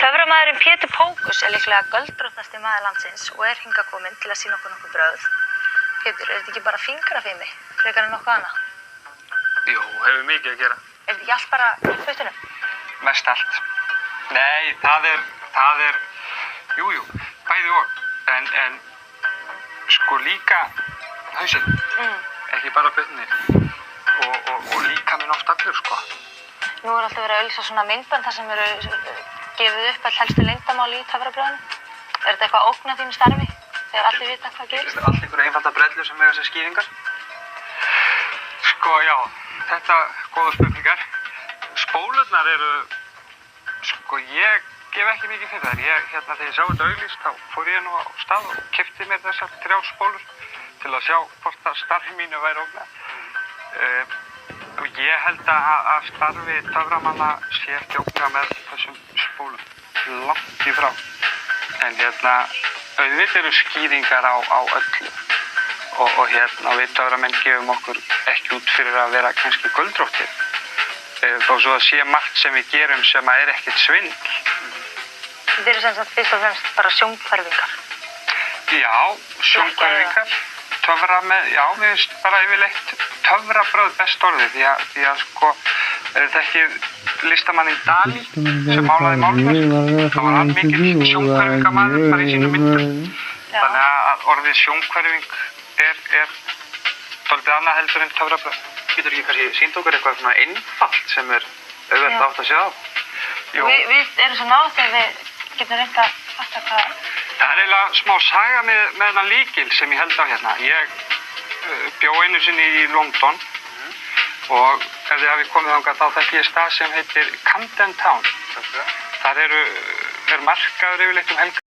Töframaðurinn Pétur Pókus líklega göldróttasti maður landsins og hingað kominn til að sýna okkur nokkuð brögð. Pétur, þetta ekki bara fingrafimi, frekar en nokkuð annað? Jú, hefur mikið að gera. Þetta ekki allt bara í fötunum? Mest allt. Nei, það er, jú, bæði og. En sko líka hausinn, ekki bara fötunir. Og líka minn oft allur, sko. Nú alltaf verið að auglýsa svona myndbönd þar sem eru gefið upp all helstu leyndarmál í töfrabrögðunum. Þetta eitthvað ógn af þínu starfi þegar allir vita hvað gerist? Allt einhverja einfaldar brellur sem eiga sér skýringar. Sko, já, þetta góða spurningar. Spólurnar eru, sko, ég gef ekki mikið fyrir þær. Þegar ég sá þetta auglýst, þá fór ég nú á stað og keypti mér þessar 3 spólur til að sjá hvort að starfi mínu væri ógnað. Og ég held að starfi töframanna sé ekki ógnað með þessum spólum, langt í frá. En auðvitað eru skýringar á öllu. Og við töframenn gefum okkur ekki út fyrir að vera kannski göldróttir. Þó svo að sé margt sem við gerum sem er ekkert svindl. Þetta eru sem sagt fyrst og fremst bara sjónhverfingar. Já, sjónhverfingar. Töframenn, já, mér finnst bara yfirleitt töfrabrögð best orðið. Því að sko, þetta ekki listamanninn Dalí sem málaði málverk. Það var hann mikill sjónhverfingamaður bara í sínum myndum. Þannig að orðið sjónhverfing er dálítið annað heldur en töfrabrögð. Getur ekki kannski sýnt okkur eitthvað svona einfalt sem er auðvelt átt að sjá? Jú. Við erum svo nátt að við getum reynt að fatta hvað... Það er eiginlega smá saga með þennan lykil sem ég held á hérna. Ég bjó einu sinni í London og ef þið hafið komið þangað þá þekki ég stað sem heitir Camden Town. Þar er markaður yfirleitt helgar